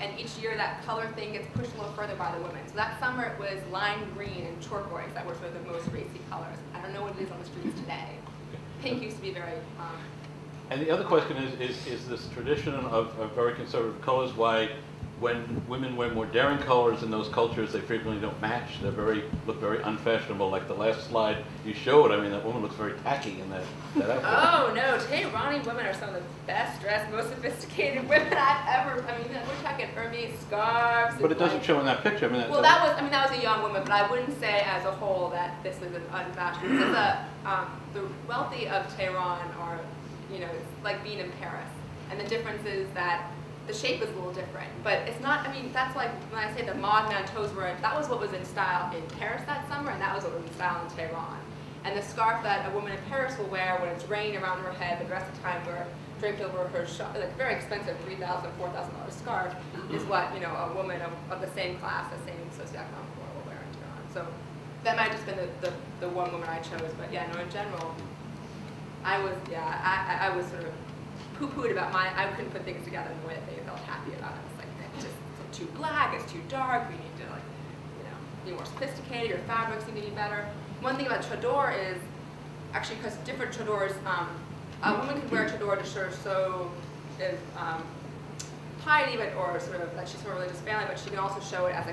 S2: and each year that color thing gets pushed a little further by the women. So that summer it was lime green and turquoise that were sort of the most racy colors. I don't know what it is on the streets today. Pink used to be very...
S3: And the other question is this tradition of very conservative colors, why when women wear more daring colors in those cultures, they frequently don't match. They look very unfashionable. Like the last slide you showed, I mean, that woman looks very tacky in that outfit.
S2: Oh, no. Today, Iranian women are some of the best dressed, most sophisticated women I've ever... I mean, we're talking Hermes scarves.
S3: But it doesn't show in that picture. I mean,
S2: well, that was a young woman, but I wouldn't say as a whole that this is an unfashionable. This is the wealthy of Tehran are, you know, it's like being in Paris. And the difference is that the shape is a little different, but it's not, I mean, that's like when I say the mod manteaus were, that was what was in style in Paris that summer, and that was what was in style in Tehran. And the scarf that a woman in Paris will wear when it's raining around her head, but the rest of the time we're draped over her, like very expensive $3,000, $4,000 scarf, is what, you know, a woman of the same class, the same socioeconomic level will wear in Tehran. So that might have just been the one woman I chose, but yeah, no, in general, I was sort of poo-pooed about mine. I couldn't put things together in the way that they felt happy about it. It's like, it's just too black, it's too dark, we need to, like, you know. be more sophisticated, your fabrics need to be better. One thing about chador is, actually because different chadors, a woman can wear a chador to show piety, or sort of that she's from a religious family, but she can also show it as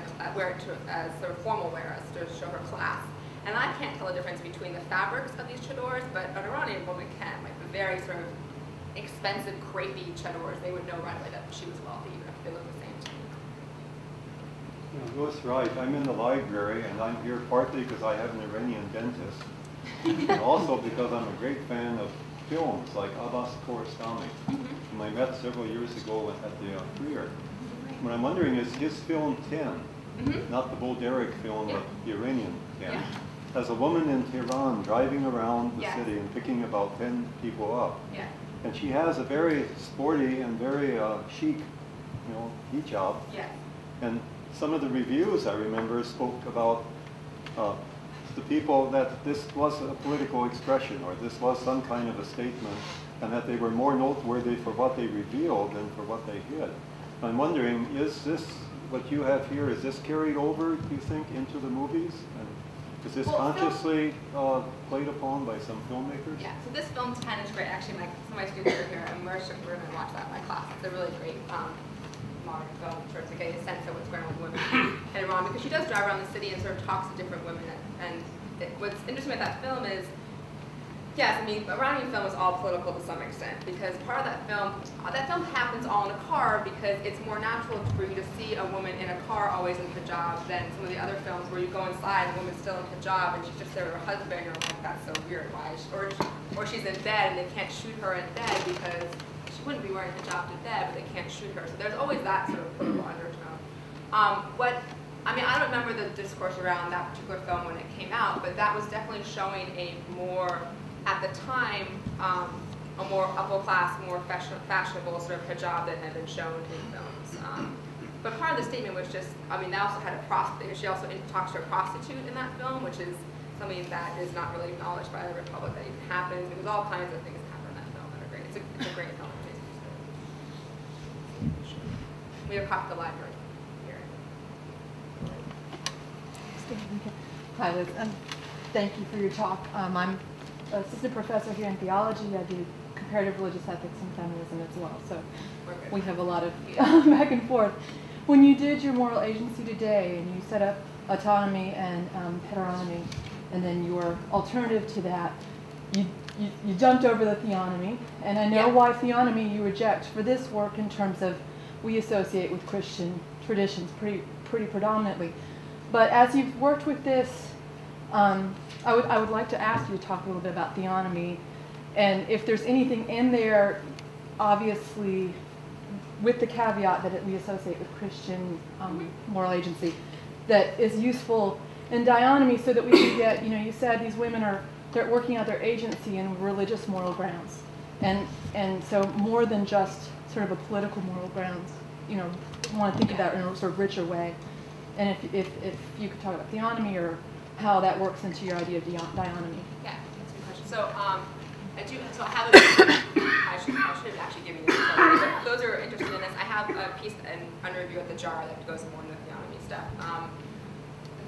S2: as sort of formal wear, as to show her class. And I can't tell the difference between the fabrics of these chadors, but an Iranian woman can. Like the very sort of expensive, crepey chadors, they would know right away that she was wealthy, even if they look the same to me.
S4: Yeah, Louis, right. I'm in the library, and I'm here partly because I have an Iranian dentist, and also because I'm a great fan of films like Abbas Kiarostami, whom I met several years ago at the Freer. What I'm wondering is his film 10, not the Bull Derrick film, but the Iranian 10, has a woman in Tehran driving around the city and picking about 10 people up. And she has a very sporty and very chic, hijab. And some of the reviews I remember spoke about the people that this was a political expression, or this was some kind of a statement, and that they were more noteworthy for what they revealed than for what they hid. I'm wondering, is this, what you have here, is this carried over, do you think, into the movies? And is this consciously played upon by some filmmakers?
S2: Yeah, so this film 10 is great. Actually, some of my students are here. I'm immersed in room and watch that in my class. It's a really great modern film in terms of getting a sense of what's going on with women in Iran, because she does drive around the city and sort of talks to different women. And what's interesting about that film is, yes, I mean, Iranian film is all political to some extent, because part of that film happens all in a car because it's more natural for you to see a woman in a car always in hijab than some of the other films where you go inside and the woman's still in hijab and she's just there with her husband and you're like, that's so weird, why? Or she's in bed and they can't shoot her in bed because she wouldn't be wearing hijab to bed, but they can't shoot her. So there's always that sort of political undertone. I don't remember the discourse around that particular film when it came out, but that was definitely showing a more, at the time, a more upper class, more fashionable sort of hijab that had been shown in films. But part of the statement was just, they also had a prostitute. She also talks to a prostitute in that film, which is something that is not really acknowledged by the Republic that even happens. There's all kinds of things that happen in that film that are great. It's a great film. We have a copy of the library here.
S5: Hi, Liz. Thank you for your talk. I'm an assistant professor here in theology. I do comparative religious ethics and feminism as well. So we have a lot of back and forth. When you did your moral agency today and you set up autonomy and heteronomy, and then your alternative to that, you jumped over the theonomy. And I know why theonomy you reject for this work in terms of we associate with Christian traditions pretty predominantly. But as you've worked with this, I would like to ask you to talk a little bit about theonomy, and if there's anything in there, obviously, with the caveat that we associate with Christian moral agency, that is useful in dichotomy, so that we can get, you said these women they're working out their agency in religious moral grounds, and so more than just sort of a political moral grounds, want to think of that in a sort of richer way. And if you could talk about theonomy or how that works into your idea of dichotomy.
S2: Yeah, that's a good question. So I have I should have actually given you this. But those who are interested in this, I have a piece under review at the JAR that goes more into the theonomy stuff.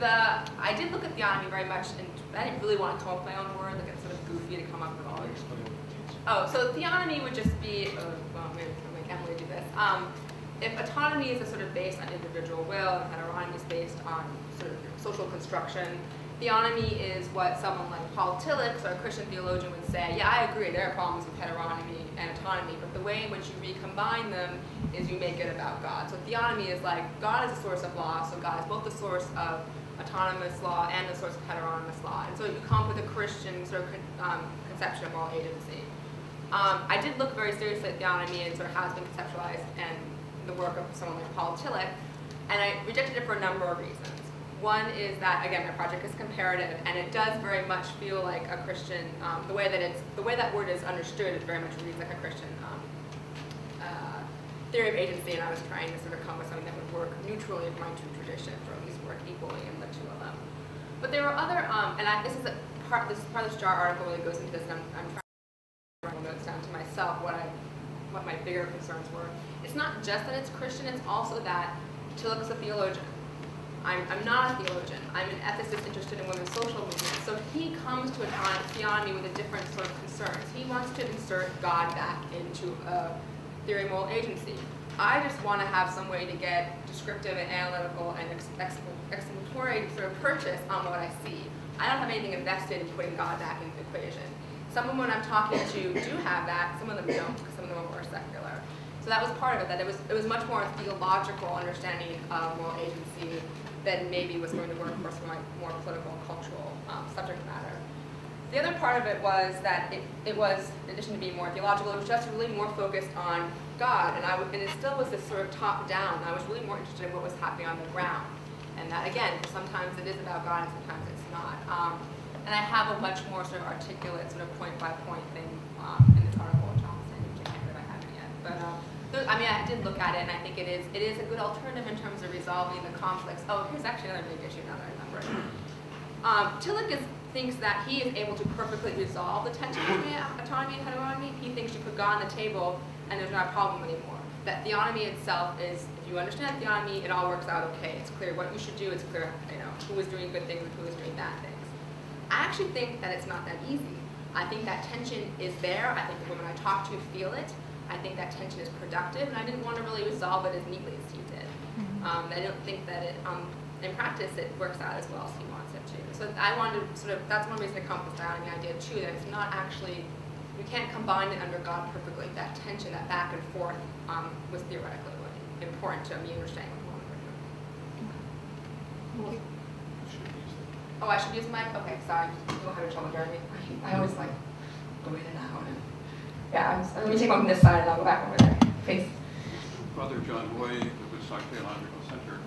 S2: I did look at theonomy very much, and I didn't really want to come up with my own word. Like it's sort of goofy to come up with all these. Oh, so theonomy would just be, maybe I can't really do this. If autonomy is a sort of based on individual will, and heteronomy is based on sort of social construction, theonomy is what someone like Paul Tillich or a Christian theologian would say, yeah, I agree, there are problems with heteronomy and autonomy, but the way in which you recombine them is you make it about God. So theonomy is like, God is the source of law, so God is both the source of autonomous law and the source of heteronomous law. And so you come up with a Christian sort of conception of moral agency. I did look very seriously at theonomy and sort of how it's been conceptualized and the work of someone like Paul Tillich, and I rejected it for a number of reasons. One is that, again, my project is comparative, and it does very much feel like a Christian, the way that word is understood, it very much reads like a Christian theory of agency, and I was trying to sort of come with something that would work neutrally with my two traditions, or at least work equally in the two of them. But there were other, this is part of this JAR article really goes into this, and I'm trying to write notes down to myself what my bigger concerns were. It's not just that it's Christian, it's also that Tillich's a theologian. I'm not a theologian. I'm an ethicist interested in women's social movements. So he comes to theonomy with a different sort of concerns. He wants to insert God back into a theory of moral agency. I just want to have some way to get descriptive and analytical and exclamatory sort of purchase on what I see. I don't have anything invested in putting God back into the equation. Some of them when I'm talking to do have that, some of them don't, because some of them are more secular. So that was part of it, that it was much more a theological understanding of moral agency than maybe was going to work for some like more political and cultural subject matter. The other part of it was that it was, in addition to being more theological, it was just really more focused on God, and it still was this sort of top-down. I was really more interested in what was happening on the ground, and that again, sometimes it is about God and sometimes it's not. And I have a much more sort of articulate, sort of point-by-point thing in this article, which I'll send you, which I can't believe I haven't yet. But I mean, I did look at it, and I think it is a good alternative in terms of resolving the conflicts. Oh, here's actually another big issue now that I remember it. Tillich thinks that he is able to perfectly resolve the tension between autonomy and heteronomy. He thinks you put God on the table, and there's not a problem anymore. That theonomy itself is, if you understand theonomy, it all works out okay. It's clear what you should do. It's clear, who is doing good things and who is doing bad things. I actually think that it's not that easy. I think that tension is there. I think the women I talk to feel it. I think that tension is productive, and I didn't want to really resolve it as neatly as he did. I don't think that in practice it works out as well as he wants it to. So I wanted to sort of, that's one reason to come up with the dichotomy idea too, that it's not actually, you can't combine it under God perfectly. That tension, that back and forth was theoretically important to me understanding what we're doing. Oh, I should use the mic? Okay, sorry. You'll have trouble hearing me. I always like go in and out. Yeah, let me take one from this side and I'll go back over there. Face.
S6: Father John Hoy, the Woodstock Theological Center.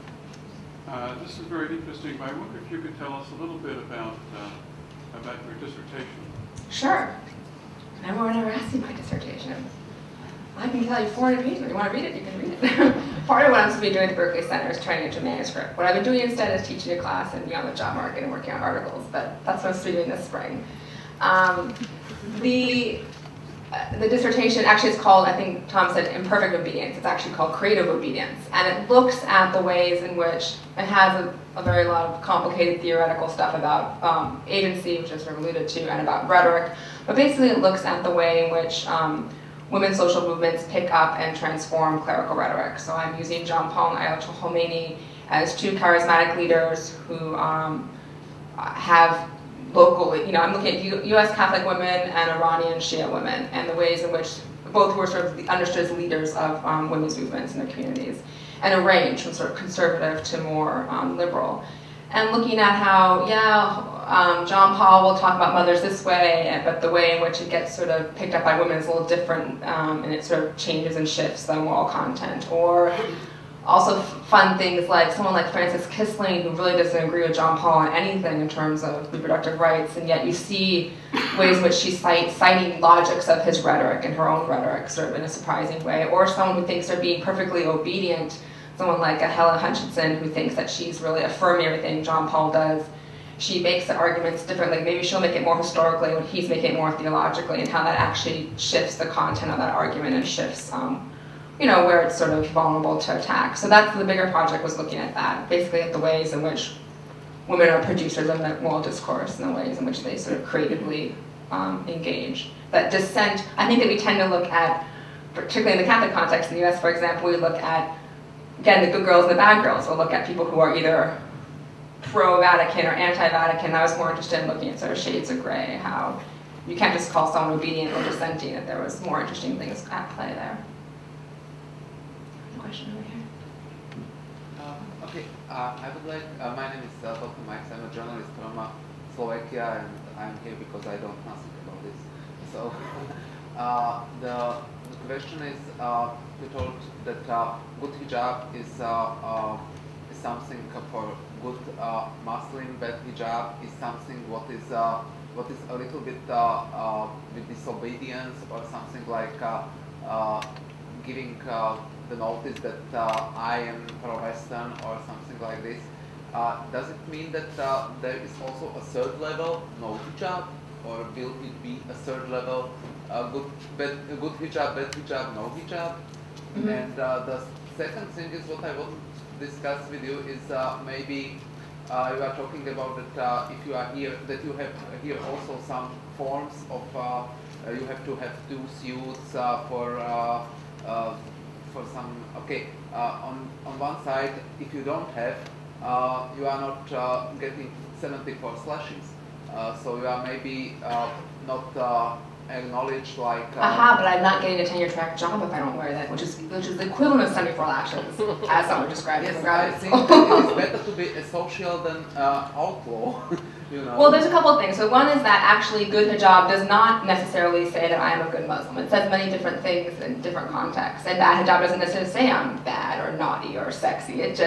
S6: This is very interesting, but I wonder if you could tell us a little bit about your dissertation.
S2: Sure. And everyone ever asked me my dissertation. I can tell you 400 pages. If you want to read it, you can read it. Part of what I'm supposed to be doing at the Berkeley Center is turning it into a manuscript. What I've been doing instead is teaching a class and being on the job market and working on articles, but that's what I'm supposed to be doing this spring. The dissertation actually is called, I think Tom said, Imperfect Obedience. It's actually called Creative Obedience. And it looks at the ways in which it has a very lot of complicated theoretical stuff about agency, which I sort of alluded to, and about rhetoric. But basically it looks at the way in which women's social movements pick up and transform clerical rhetoric. So I'm using John Paul and Ayatollah Khomeini as two charismatic leaders who have locally, I'm looking at U.S. Catholic women and Iranian Shia women, and the ways in which both were sort of understood as leaders of women's movements in their communities, and a range from sort of conservative to more liberal. And looking at how, John Paul will talk about mothers this way, but the way in which it gets sort of picked up by women is a little different, and it sort of changes and shifts the moral content. Or also fun things like someone like Frances Kissling, who really doesn't agree with John Paul on anything in terms of reproductive rights, and yet you see ways in which she's citing logics of his rhetoric and her own rhetoric sort of in a surprising way. Or someone who thinks they're being perfectly obedient, someone like a Helen Hutchinson, who thinks that she's really affirming everything John Paul does. She makes the arguments differently. Maybe she'll make it more historically when he's making it more theologically, and how that actually shifts the content of that argument and shifts where it's sort of vulnerable to attack. So that's the bigger project, was looking at that, basically at the ways in which women are producers of the moral discourse and the ways in which they sort of creatively engage. That dissent, I think that we tend to look at, particularly in the Catholic context in the US, for example, we look at, again, the good girls and the bad girls. We'll look at people who are either pro-Vatican or anti-Vatican. I was more interested in looking at sort of shades of gray, how you can't just call someone obedient or dissenting, that there was more interesting things at play there. Question over here.
S7: Okay, I would like, my name is Dr. Mike, I'm a journalist from Slovakia, and I'm here because I don't know nothing about this. So, the question is, you told that good hijab is something for good Muslim, bad hijab is something what is a little bit with disobedience, or something like giving the notice that I am pro-Western or something like this. Does it mean that there is also a third level, no hijab, or will it be a third level, good hijab, bad hijab, no hijab? Mm-hmm. And the second thing is what I discuss with you is maybe you are talking about that if you are here, that you have here also some forms of you have to have 2 suits for some. Okay, on one side, if you don't have, you are not getting 74 slashes. So you are maybe not acknowledged like.
S2: Aha, but I'm not getting a tenure track job if I don't wear that, which is the equivalent of 74 lashes, as someone described it.
S7: Yes, I think that it is better to be a social than outlaw. You know.
S2: Well, there's a couple of things. So one is that actually good hijab does not necessarily say that I am a good Muslim. It says many different things in different contexts. And bad hijab doesn't necessarily say I'm bad or naughty or sexy. It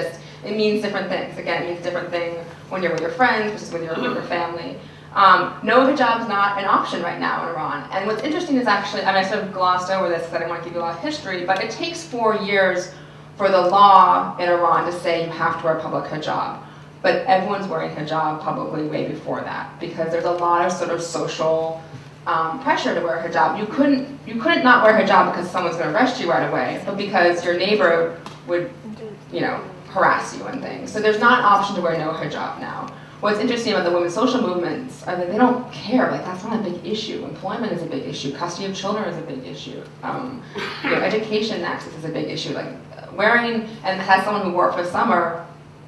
S2: means different things. Again, it means different things when you're with your friends versus when you're with your family. No hijab is not an option right now in Iran. And what's interesting is actually, I sort of glossed over this because I didn't want to give you a lot of history, but it takes 4 years for the law in Iran to say you have to wear public hijab. But everyone's wearing hijab publicly way before that because there's a lot of sort of social pressure to wear hijab. You couldn't not wear hijab because someone's going to arrest you right away, but because your neighbor would, harass you and things. So there's not an option to wear no hijab now. What's interesting about the women's social movements are that they don't care. Like, that's not a big issue. Employment is a big issue. Custody of children is a big issue. Education access is a big issue. Like wearing, and as someone who wore it for summer,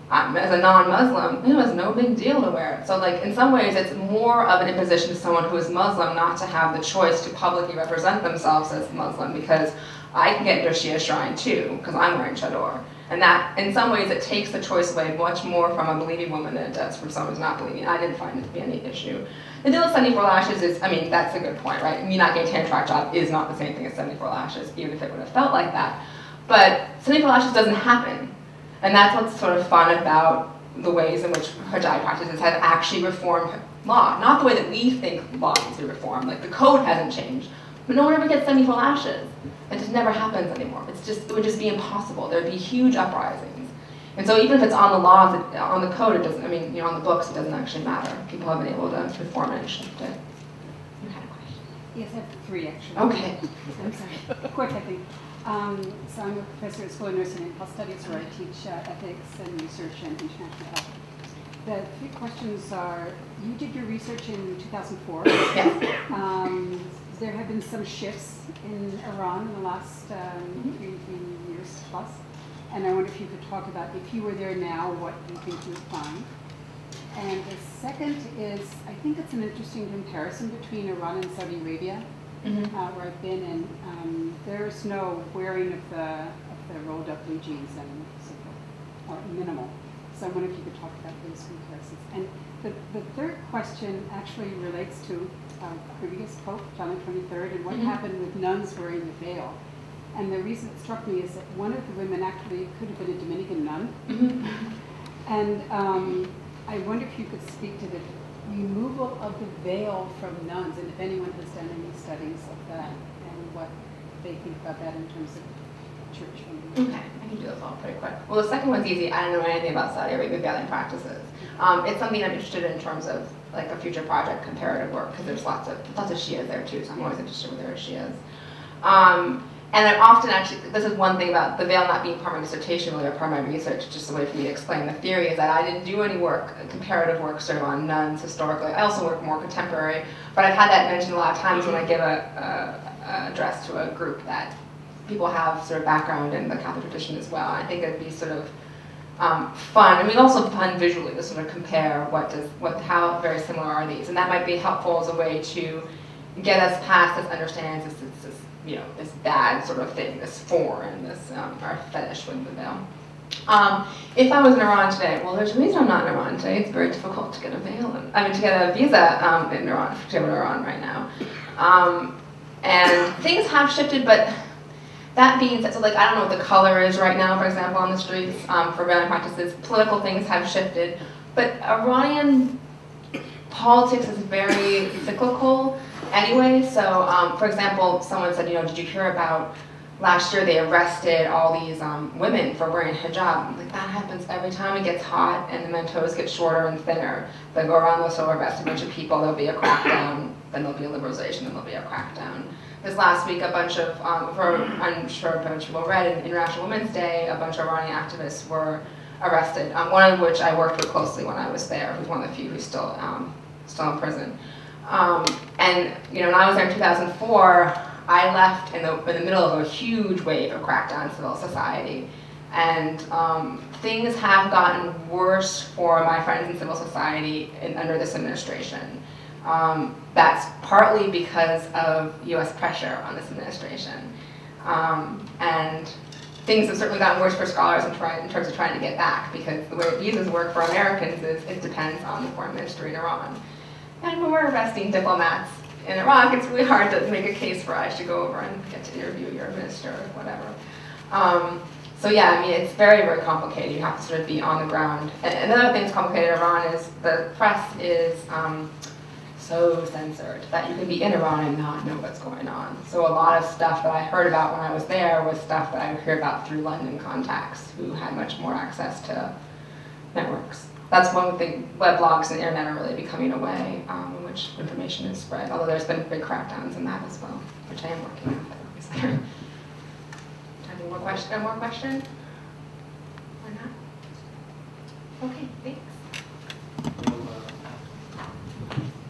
S2: as a non-Muslim, it was no big deal to wear it. So like in some ways it's more of an imposition to someone who is Muslim not to have the choice to publicly represent themselves as Muslim because I can get into a Shia shrine too because I'm wearing chador. And that, in some ways, it takes the choice away much more from a believing woman than it does from someone who's not believing. I didn't find it to be any issue. The deal with 74 lashes is, that's a good point, right? Me not getting a tenure track job is not the same thing as 74 lashes, even if it would have felt like that. But 74 lashes doesn't happen. And that's what's sort of fun about the ways in which hijab practices have actually reformed law. Not the way that we think law needs to be reformed. Like the code hasn't changed, but no one ever gets 74 lashes. It just never happens anymore. It would just be impossible. There'd be huge uprisings. And so even if it's on the laws, on the code, it doesn't, on the books, it doesn't actually matter. People have been able to reform it and shift it. You had a question?
S8: Yes, I have 3 actually.
S2: Okay.
S8: I'm sorry. Quick, I think. So I'm a professor at School of Nursing and Health Studies where I teach ethics and research and international health. The 3 questions are, you did your research in 2004.
S2: Yes.
S8: There have been some shifts in Iran in the last 3 years plus. And I wonder if you could talk about, if you were there now, what you think you would find. And the second is, I think it's an interesting comparison between Iran and Saudi Arabia, where I've been, and there's no wearing of the rolled up blue jeans and so forth, or minimal. So I wonder if you could talk about those comparisons. And the third question actually relates to previous Pope, John the 23rd, and what happened with nuns wearing the veil. And the reason it struck me is that one of the women actually could have been a Dominican nun. And I wonder if you could speak to the removal of the veil from nuns, and if anyone has done any studies of that, and what they think about that in terms of church funding.
S2: Okay, I can do this all pretty quick. Well, the second one's easy. I don't know anything about Saudi Arabia veiling practices. It's something I'm interested in terms of like a future project, comparative work, because there's lots of Shias there too, so I'm always interested where there are Shias. And I often actually, this is one thing about the veil not being part of my dissertation, really, or part of my research, just a way for me to explain the theory, is that I didn't do any work, comparative work, sort of on nuns historically. I also work more contemporary, but I've had that mentioned a lot of times when I give a address to a group that people have sort of background in the Catholic tradition as well. And I think it'd be sort of fun. Also fun visually to sort of compare how very similar are these, and that might be helpful as a way to get us past this understanding this bad sort of thing, this foreign, this our fetish with the veil. If I was in Iran today, well, there's a reason I'm not in Iran today. It's very difficult to get a veil, to get a visa in Iran, to go to Iran right now. And things have shifted, but that being said, so like I don't know what the color is right now, for example, on the streets for veiling practices. Political things have shifted, but Iranian politics is very cyclical anyway. So, for example, someone said, did you hear about last year they arrested all these women for wearing hijab. Like, that happens every time it gets hot and the men's toes get shorter and thinner. They'll go around, they'll still arrest a bunch of people, there'll be a crackdown, then there'll be a liberalization, then there'll be a crackdown. This last week, a bunch of, I'm sure a bunch of people read, International Women's Day, a bunch of Iranian activists were arrested, one of which I worked with closely when I was there, who's one of the few who's still in prison. And when I was there in 2004, I left in the middle of a huge wave of crackdown on civil society. And things have gotten worse for my friends in civil society under this administration. That's partly because of US pressure on this administration. And things have certainly gotten worse for scholars in terms of trying to get back, because the way visas work for Americans is it depends on the foreign ministry in Iran. And when we're arresting diplomats in Iraq, it's really hard to make a case for I should go over and get to interview your minister or whatever. So yeah, I mean, it's very, very complicated. You have to sort of be on the ground. And another thing that's complicated in Iran is the press is so censored that you can be in Iran and not know what's going on. So a lot of stuff that I heard about when I was there was stuff that I would hear about through London contacts who had much more access to networks. That's one thing. Weblogs and internet are really becoming a way in which information is spread, although there's been big crackdowns in that as well, which I am working on. Any more question? Or not? Okay, thanks.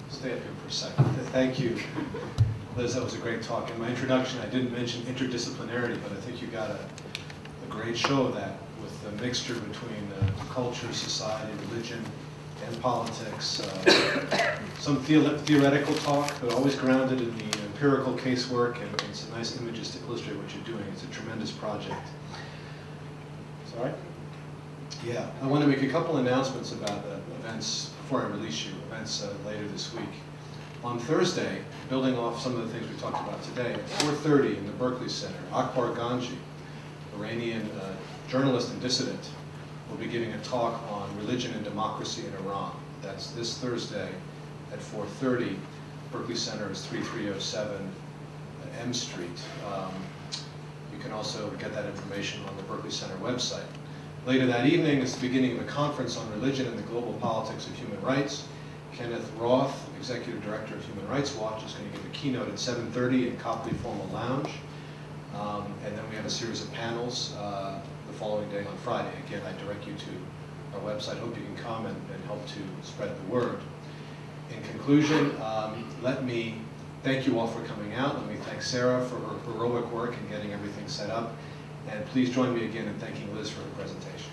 S1: Stay up here for a second. Thank you, Liz. That was a great talk. In my introduction, I didn't mention interdisciplinarity, but I think you got a great show of that with the mixture between culture, society, religion, and politics. Some theoretical talk, but always grounded in the empirical casework and some nice images to illustrate what you're doing. It's a tremendous project. Sorry? Yeah, I want to make a couple announcements about the events before I release you, events later this week. On Thursday, building off some of the things we talked about today, at 4:30 in the Berkeley Center, Akbar Ganji, Iranian journalist and dissident, will be giving a talk on religion and democracy in Iran. That's this Thursday at 4:30. Berkeley Center is 3307 M Street. You can also get that information on the Berkeley Center website. Later that evening is the beginning of a conference on religion and the global politics of human rights. Kenneth Roth, Executive Director of Human Rights Watch, is going to give a keynote at 7:30 in Copley Formal Lounge. And then we have a series of panels the following day on Friday. Again, I direct you to our website. Hope you can come and help to spread the word. In conclusion, let me thank you all for coming out. Let me thank Sarah for her heroic work in getting everything set up. And please join me again in thanking Liz for her presentation.